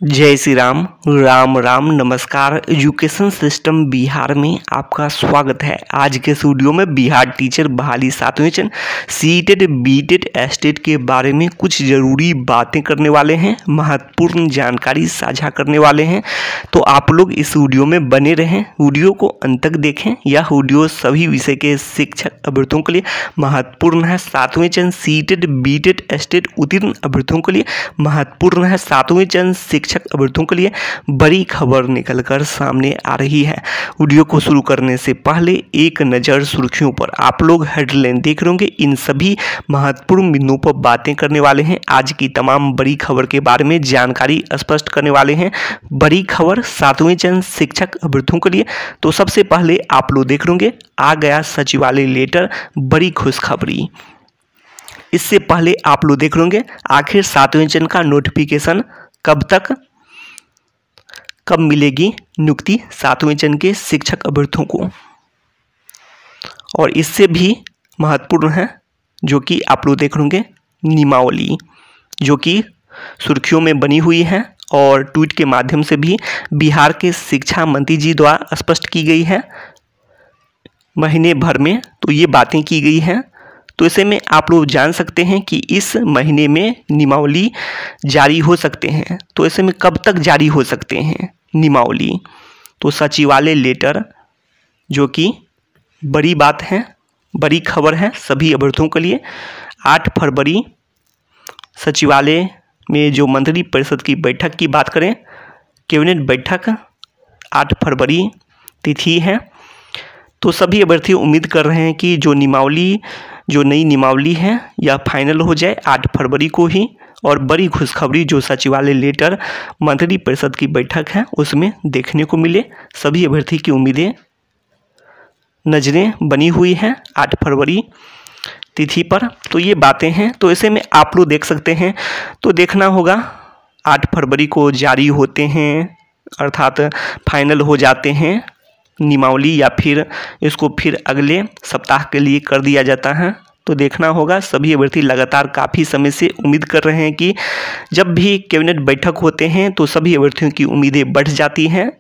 जय श्री राम। राम राम नमस्कार। Education system Bihar में आपका स्वागत है। आज के इस वीडियो में बिहार टीचर बहाली 7वें चरण सीटेट बीटेट एस्टेट के बारे में कुछ ज़रूरी बातें करने वाले हैं, महत्वपूर्ण जानकारी साझा करने वाले हैं। तो आप लोग इस वीडियो में बने रहें, वीडियो को अंत तक देखें। यह वीडियो सभी विषय के शिक्षक अभ्यर्थियों के लिए महत्वपूर्ण है। 7वें चरण सीटेट बीटेट एस्टेट उत्तीर्ण अभ्यर्थियों के लिए महत्वपूर्ण है। 7वें चरण शिक्षक अभ्यर्थियों के लिए बड़ी खबर निकलकर सामने आ रही है। वीडियो को शुरू करने से पहले एक नज़र सुर्खियों पर। आप लोग हेडलाइन देख रहे होंगे, इन सभी महत्वपूर्ण बिंदुओं पर बातें करने वाले हैं। आज की तमाम बड़ी खबर के बारे में जानकारी स्पष्ट करने वाले हैं। बड़ी खबर 7वें चरण शिक्षक अभ्यर्थियों के लिए। तो सबसे पहले आप लोग देख रहे होंगे, आ गया सचिवालय लेटर, बड़ी खुशखबरी। इससे पहले आप लोग देख रहे होंगे, आखिर 7वें चरण का नोटिफिकेशन कब मिलेगी नियुक्ति 7वें चरण के शिक्षक अभ्यर्थियों को। और इससे भी महत्वपूर्ण है जो कि आप लोग देख रहे होंगे, नियमावली जो कि सुर्खियों में बनी हुई है और ट्वीट के माध्यम से भी बिहार के शिक्षा मंत्री जी द्वारा स्पष्ट की गई है महीने भर में। तो ये बातें की गई हैं। तो ऐसे में आप लोग जान सकते हैं कि इस महीने में नियमावली जारी हो सकते हैं। तो ऐसे में कब तक जारी हो सकते हैं नियमावली? तो सचिवालय लेटर, जो कि बड़ी बात है, बड़ी खबर है सभी अभ्यर्थियों के लिए। 8 फरवरी सचिवालय में जो मंत्री परिषद की बैठक की बात करें, कैबिनेट बैठक 8 फरवरी तिथि है। तो सभी अभ्यर्थी उम्मीद कर रहे हैं कि जो नई नियमावली है यह फाइनल हो जाए 8 फरवरी को ही। और बड़ी खुशखबरी जो सचिवालय लेटर मंत्री परिषद की बैठक है उसमें देखने को मिले। सभी अभ्यर्थी की उम्मीदें, नज़रें बनी हुई हैं 8 फरवरी तिथि पर। तो ये बातें हैं। तो ऐसे में आप लोग देख सकते हैं, तो देखना होगा 8 फरवरी को जारी होते हैं, अर्थात फाइनल हो जाते हैं नियमावली, या फिर इसको फिर अगले सप्ताह के लिए कर दिया जाता है। तो देखना होगा। सभी अभ्यर्थी लगातार काफ़ी समय से उम्मीद कर रहे हैं कि जब भी कैबिनेट बैठक होते हैं तो सभी अभ्यर्थियों की उम्मीदें बढ़ जाती हैं,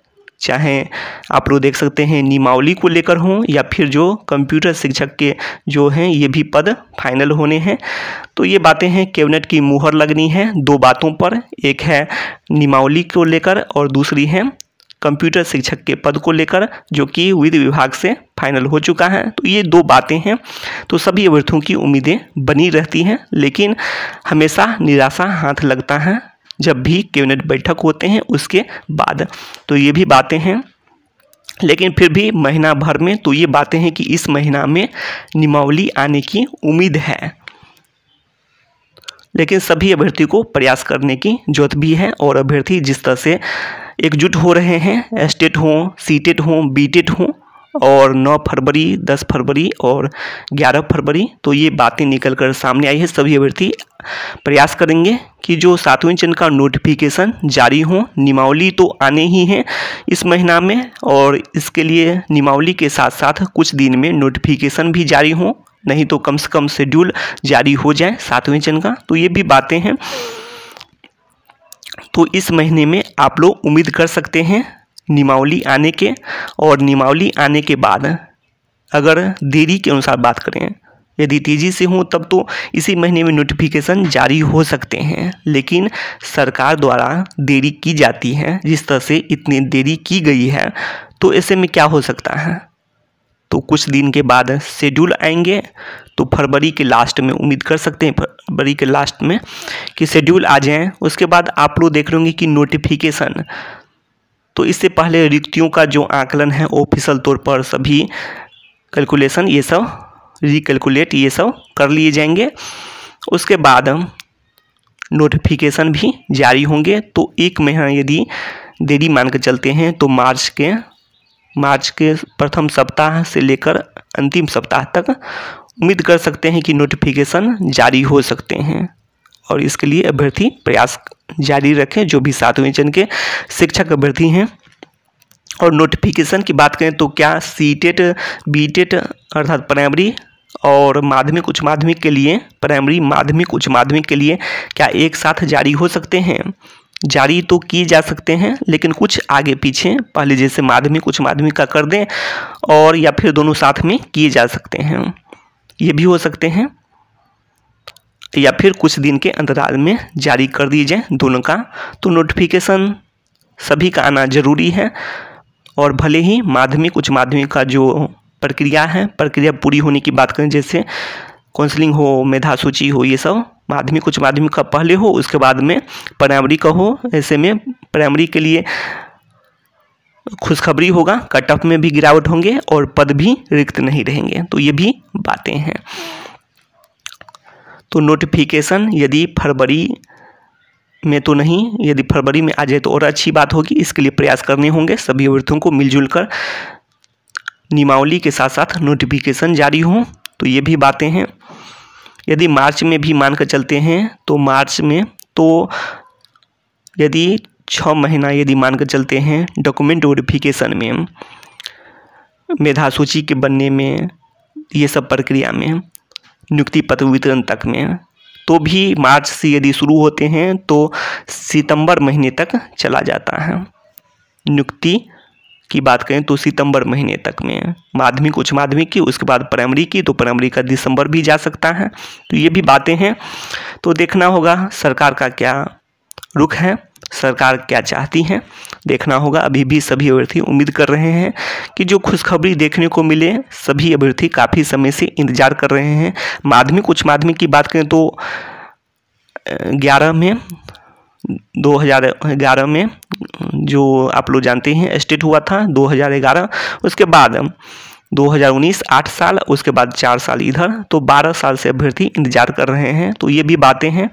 चाहे आप लोग देख सकते हैं नियमावली को लेकर हों या फिर जो कंप्यूटर शिक्षक के जो हैं ये भी पद फाइनल होने हैं। तो ये बातें हैं, कैबिनेट की मुहर लगनी है 2 बातों पर, एक है नियमावली को लेकर और दूसरी है कंप्यूटर शिक्षक के पद को लेकर, जो कि विधि विभाग से फाइनल हो चुका है। तो ये 2 बातें हैं। तो सभी अभ्यर्थियों की उम्मीदें बनी रहती हैं, लेकिन हमेशा निराशा हाथ लगता है जब भी कैबिनेट बैठक होते हैं उसके बाद। तो ये भी बातें हैं, लेकिन फिर भी महीना भर में तो ये बातें हैं कि इस महीना में नियमावली आने की उम्मीद है। लेकिन सभी अभ्यर्थी को प्रयास करने की जरूरत भी है और अभ्यर्थी जिस तरह से एकजुट हो रहे हैं, एस्टेट हों, सीटेट हों, बीटेट हों, और 9 फरवरी, 10 फरवरी और 11 फरवरी तो ये बातें निकल कर सामने आई है। सभी अभ्यर्थी प्रयास करेंगे कि जो 7वें चरण का नोटिफिकेशन जारी हो। नियमावली तो आने ही हैं इस महीना में, और इसके लिए नियमावली के साथ साथ कुछ दिन में नोटिफिकेशन भी जारी हो, नहीं तो कम से कम शेड्यूल जारी हो जाए 7वें चरण का। तो ये भी बातें हैं। तो इस महीने में आप लोग उम्मीद कर सकते हैं नियमावली आने के। और नियमावली आने के बाद अगर देरी के अनुसार बात करें, यदि तेज़ी से हो तब तो इसी महीने में नोटिफिकेशन जारी हो सकते हैं। लेकिन सरकार द्वारा देरी की जाती है, जिस तरह से इतनी देरी की गई है, तो ऐसे में क्या हो सकता है, तो कुछ दिन के बाद शेड्यूल आएंगे। तो फरवरी के लास्ट में उम्मीद कर सकते हैं, फरवरी के लास्ट में कि शेड्यूल आ जाएं। उसके बाद आप लोग देख लेंगे कि नोटिफिकेशन। तो इससे पहले रिक्तियों का जो आकलन है ऑफिशियल तौर पर सभी कैलकुलेशन, ये सब रिकैलकुलेट ये सब कर लिए जाएंगे। उसके बाद नोटिफिकेशन भी जारी होंगे। तो 1 महीना यदि देरी मान के चलते हैं तो मार्च के प्रथम सप्ताह से लेकर अंतिम सप्ताह तक उम्मीद कर सकते हैं कि नोटिफिकेशन जारी हो सकते हैं। और इसके लिए अभ्यर्थी प्रयास जारी रखें, जो भी 7वें चरण के शिक्षक अभ्यर्थी हैं। और नोटिफिकेशन की बात करें तो क्या सीटेट बीटेट अर्थात प्राइमरी और माध्यमिक उच्च माध्यमिक के लिए, प्राइमरी माध्यमिक उच्च माध्यमिक के लिए क्या एक साथ जारी हो सकते हैं? जारी तो किए जा सकते हैं, लेकिन कुछ आगे पीछे, पहले जैसे माध्यमिक उच्च माध्यमिक का कर दें और या फिर दोनों साथ में किए जा सकते हैं, ये भी हो सकते हैं, या फिर कुछ दिन के अंतराल में जारी कर दिए जाए दोनों का। तो नोटिफिकेशन सभी का आना जरूरी है, और भले ही माध्यमिक उच्च माध्यमिक का जो प्रक्रिया है, प्रक्रिया पूरी होने की बात करें, जैसे काउंसलिंग हो, मेधा सूची हो, ये सब माध्यमिक उच्च माध्यमिक का पहले हो, उसके बाद में प्राइमरी का हो। ऐसे में प्राइमरी के लिए खुशखबरी होगा, कट ऑफ में भी गिरावट होंगे और पद भी रिक्त नहीं रहेंगे। तो ये भी बातें हैं। तो नोटिफिकेशन यदि फरवरी में तो नहीं, यदि फरवरी में आ जाए तो और अच्छी बात होगी। इसके लिए प्रयास करने होंगे सभी अभ्यर्थियों को, मिलजुल कर नियमावली के साथ साथ नोटिफिकेशन जारी हो। तो ये भी बातें हैं। यदि मार्च में भी मान कर चलते हैं तो मार्च में तो यदि 6 महीना यदि मान कर चलते हैं डॉक्यूमेंट वेरिफिकेशन में, मेधा सूची के बनने में, ये सब प्रक्रिया में, नियुक्ति पत्र वितरण तक में, तो भी मार्च से यदि शुरू होते हैं तो सितंबर महीने तक चला जाता है। नियुक्ति की बात करें तो सितंबर महीने तक में, माध्यमिक उच्च माध्यमिक की, उसके बाद प्राइमरी की, तो प्राइमरी का दिसंबर भी जा सकता है। तो ये भी बातें हैं। तो देखना होगा सरकार का क्या रुख है, सरकार क्या चाहती है, देखना होगा। अभी भी सभी अभ्यर्थी उम्मीद कर रहे हैं कि जो खुशखबरी देखने को मिले। सभी अभ्यर्थी काफ़ी समय से इंतजार कर रहे हैं। माध्यमिक उच्च माध्यमिक की बात करें तो 2011 में जो आप लोग जानते हैं स्टेट हुआ था 2011, उसके बाद 2019 8 साल, उसके बाद 4 साल इधर, तो 12 साल से अभ्यर्थी इंतजार कर रहे हैं। तो ये भी बातें हैं।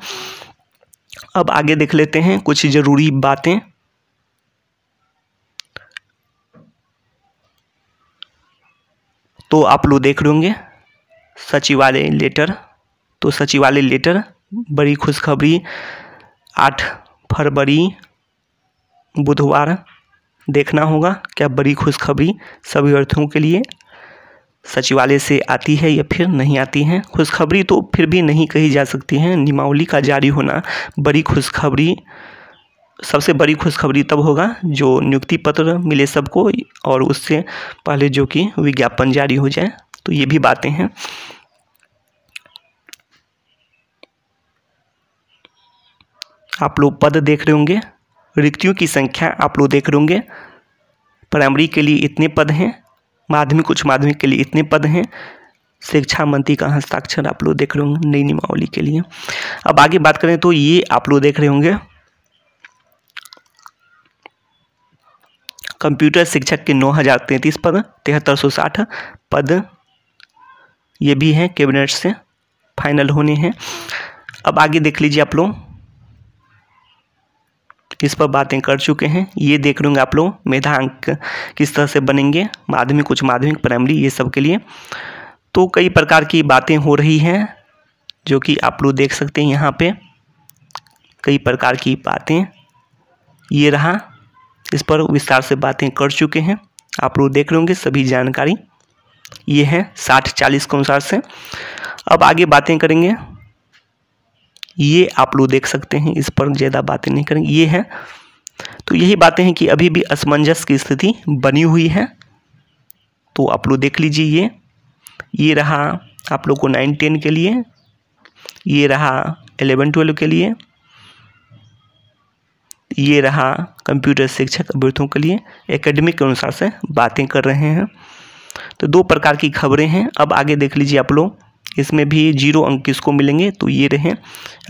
अब आगे देख लेते हैं कुछ जरूरी बातें। तो आप लोग देख रहे होंगे सचिवालय लेटर। तो सचिवालय लेटर, बड़ी खुशखबरी 8 फरवरी बुधवार, देखना होगा क्या बड़ी खुशखबरी सभी अभ्यर्थियों के लिए सचिवालय से आती है या फिर नहीं आती है। खुशखबरी तो फिर भी नहीं कही जा सकती है। नियमावली का जारी होना बड़ी खुशखबरी, सबसे बड़ी खुशखबरी तब होगा जो नियुक्ति पत्र मिले सबको, और उससे पहले जो कि विज्ञापन जारी हो जाए। तो ये भी बातें हैं। आप लोग पद देख रहे होंगे, रिक्तियों की संख्या आप लोग देख रहे होंगे। प्राइमरी के लिए इतने पद हैं, माध्यमिक उच्च माध्यमिक के लिए इतने पद हैं। शिक्षा मंत्री का हस्ताक्षर आप लोग देख रहे होंगे नई नियमावली के लिए। अब आगे बात करें तो ये आप लोग देख रहे होंगे कंप्यूटर शिक्षक के 9033 पद, 7360 पद, ये भी हैं कैबिनेट से फाइनल होने हैं। अब आगे देख लीजिए आप लोग, इस पर बातें कर चुके हैं। ये देख रहे होंगे आप लोग मेधांक किस तरह से बनेंगे, माध्यमिक उच्च माध्यमिक प्राइमरी, ये सब के लिए। तो कई प्रकार की बातें हो रही हैं जो कि आप लोग देख सकते हैं यहाँ पे, कई प्रकार की बातें। ये रहा, इस पर विस्तार से बातें कर चुके हैं। आप लोग देख रहे होंगे सभी जानकारी, ये है 60-40 के अनुसार से। अब आगे बातें करेंगे, ये आप लोग देख सकते हैं, इस पर ज़्यादा बातें नहीं करेंगे। ये है, तो यही बातें हैं कि अभी भी असमंजस की स्थिति बनी हुई है। तो आप लोग देख लीजिए, ये रहा आप लोग को 9-10 के लिए, ये रहा 11-12 के लिए, ये रहा कंप्यूटर शिक्षक अभ्यर्थियों के लिए। एकेडमिक के अनुसार से बातें कर रहे हैं। तो 2 प्रकार की खबरें हैं। अब आगे देख लीजिए आप लोग, इसमें भी 0 अंक किसको मिलेंगे, तो ये रहे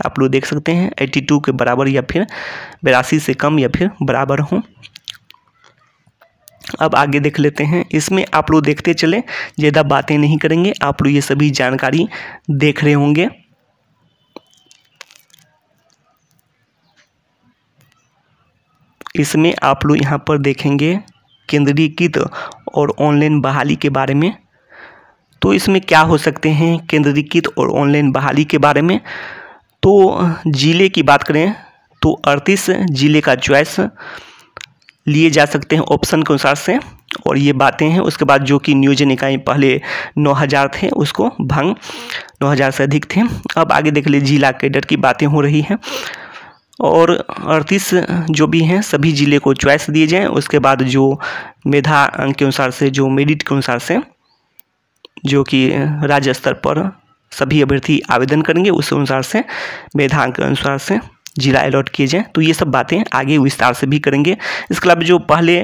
आप लोग देख सकते हैं 82 के बराबर या फिर 82 से कम या फिर बराबर हों। अब आगे देख लेते हैं, इसमें आप लोग देखते चले, ज़्यादा बातें नहीं करेंगे। आप लोग ये सभी जानकारी देख रहे होंगे। इसमें आप लोग यहाँ पर देखेंगे केंद्रीकृत और ऑनलाइन बहाली के बारे में। तो इसमें क्या हो सकते हैं केंद्रीकृत और ऑनलाइन बहाली के बारे में। तो जिले की बात करें तो 38 जिले का चॉइस लिए जा सकते हैं ऑप्शन के अनुसार से, और ये बातें हैं। उसके बाद जो कि नियोजन इकाई पहले 9000 थे, उसको भंग 9000 से अधिक थे। अब आगे देख लीजिए जिला कैडर की बातें हो रही हैं, और 38 जो भी हैं सभी ज़िले को चॉइस दिए जाएँ। उसके बाद जो मेधा अंक के अनुसार से, जो मेरिट के अनुसार से, जो कि राज्य स्तर पर सभी अभ्यर्थी आवेदन करेंगे, उस अनुसार से मेधा अंक के अनुसार से जिला अलॉट किए जाएँ। तो ये सब बातें आगे विस्तार से भी करेंगे। इसके अलावा जो पहले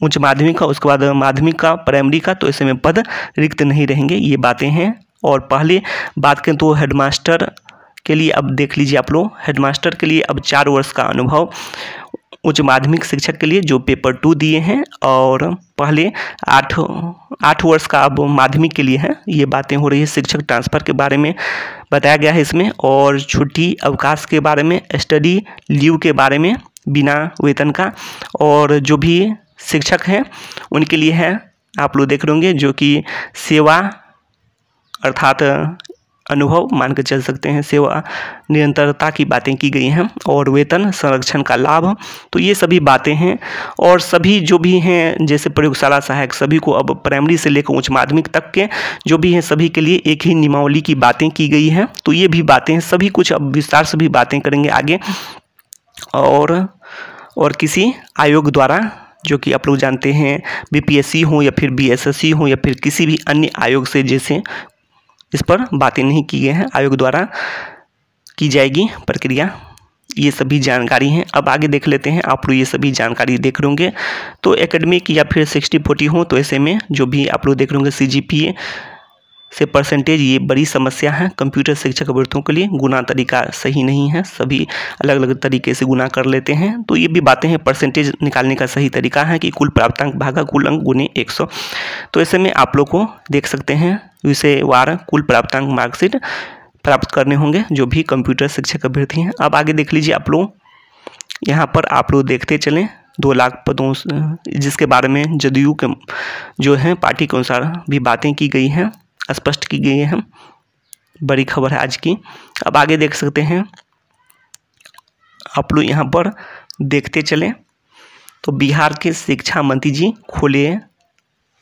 उच्च माध्यमिक का, उसके बाद माध्यमिक का, प्राइमरी का, तो ऐसे में पद रिक्त नहीं रहेंगे, ये बातें हैं। और पहले बात करें तो हेडमास्टर के लिए अब देख लीजिए आप लोग, हेडमास्टर के लिए अब 4 वर्ष का अनुभव उच्च माध्यमिक शिक्षक के लिए जो पेपर 2 दिए हैं, और पहले 8 वर्ष का अब माध्यमिक के लिए है। ये बातें हो रही है। शिक्षक ट्रांसफ़र के बारे में बताया गया है इसमें, और छुट्टी अवकाश के बारे में, स्टडी लीव के बारे में बिना वेतन का, और जो भी शिक्षक हैं उनके लिए है, आप लोग देख रहे होंगे, जो कि सेवा अर्थात अनुभव मान के चल सकते हैं, सेवा निरंतरता की बातें की गई हैं, और वेतन संरक्षण का लाभ। तो ये सभी बातें हैं। और सभी जो भी हैं जैसे प्रयोगशाला सहायक, सभी को अब प्राइमरी से लेकर उच्च माध्यमिक तक के जो भी हैं सभी के लिए एक ही नियमावली की बातें की गई हैं। तो ये भी बातें हैं, सभी कुछ अब विस्तार से भी बातें करेंगे आगे। और किसी आयोग द्वारा, जो कि आप लोग जानते हैं बीपीएससी हो या फिर बीएसएससी हो या फिर किसी भी अन्य आयोग से, जैसे इस पर बातें नहीं की गई हैं, आयोग द्वारा की जाएगी प्रक्रिया। ये सभी जानकारी हैं। अब आगे देख लेते हैं। आप लोग ये सभी जानकारी देख रहे होंगे। तो एकेडमिक या फिर 60-40 हो, तो ऐसे में जो भी आप लोग देख रहे होंगे सीजीपीए से परसेंटेज, ये बड़ी समस्या है कंप्यूटर शिक्षक अभ्यर्थियों के लिए। गुना तरीका सही नहीं है, सभी अलग अलग तरीके से गुना कर लेते हैं। तो ये भी बातें हैं। परसेंटेज निकालने का सही तरीका है कि कुल प्राप्तांक भागा कुल अंक गुने 100। तो ऐसे में आप लोग को देख सकते हैं विषयवार कुल प्राप्तांक मार्कशीट प्राप्त करने होंगे जो भी कंप्यूटर शिक्षक अभ्यर्थी हैं। अब आगे देख लीजिए आप लोग, यहाँ पर आप लोग देखते चलें 2 लाख पदों, जिसके बारे में जदयू के जो है पार्टी के अनुसार भी बातें की गई हैं, स्पष्ट की गई है। बड़ी खबर है आज की। अब आगे देख सकते हैं आप लोग, यहाँ पर देखते चलें तो बिहार के शिक्षा मंत्री जी खोले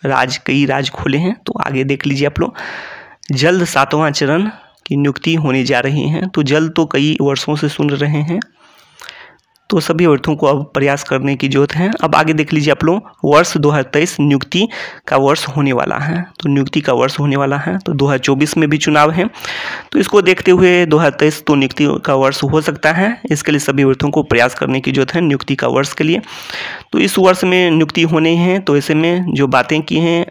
कई राज खोले हैं। तो आगे देख लीजिए आप लोग, जल्द 7वां चरण की नियुक्ति होने जा रही है। तो जल्द तो कई वर्षों से सुन रहे हैं, तो सभी अभ्यर्थियों को अब प्रयास करने की जरूरत है। अब आगे देख लीजिए आप लोग, वर्ष 2023 नियुक्ति का वर्ष होने वाला है। तो नियुक्ति का वर्ष होने वाला है। तो 2024 में भी चुनाव है, तो इसको देखते हुए 2023 तो नियुक्ति का वर्ष हो सकता है। इसके लिए सभी अभ्यर्थियों को प्रयास करने की जरूरत है नियुक्ति का वर्ष के लिए। तो इस वर्ष में नियुक्ति होने हैं। तो ऐसे में जो बातें की हैं,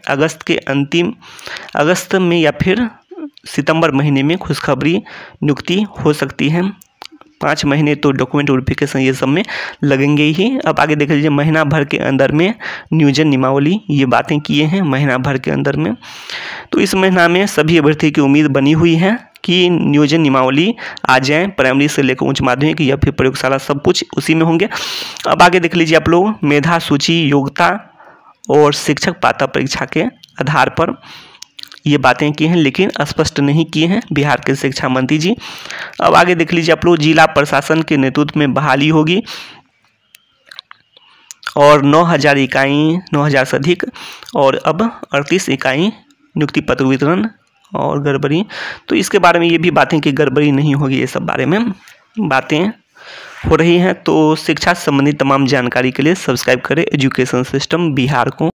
अगस्त में या फिर सितंबर महीने में खुशखबरी नियुक्ति हो सकती है। 5 महीने तो डॉक्यूमेंट वेरिफिकेशन ये सब में लगेंगे ही। अब आगे देख लीजिए, महीना भर के अंदर में नियोजन नियमावली, ये बातें किए हैं महीना भर के अंदर में। तो इस महीना में सभी अभ्यर्थी की उम्मीद बनी हुई है कि नियोजन नियमावली आ जाए, प्राइमरी से लेकर उच्च माध्यमिक या फिर प्रयोगशाला, सब कुछ उसी में होंगे। अब आगे देख लीजिए आप लोग, मेधा सूची, योग्यता और शिक्षक पात्रता परीक्षा के आधार पर ये बातें की हैं, लेकिन स्पष्ट नहीं किए हैं बिहार के शिक्षा मंत्री जी। अब आगे देख लीजिए आप लोग, जिला प्रशासन के नेतृत्व में बहाली होगी और 9000 इकाई, 9000 से अधिक, और अब 38 इकाई नियुक्ति पत्र वितरण और गड़बड़ी। तो इसके बारे में ये भी बातें कि गड़बड़ी नहीं होगी, ये सब बारे में बातें हो रही हैं। तो शिक्षा से संबंधित तमाम जानकारी के लिए सब्सक्राइब करें एजुकेशन सिस्टम बिहार को।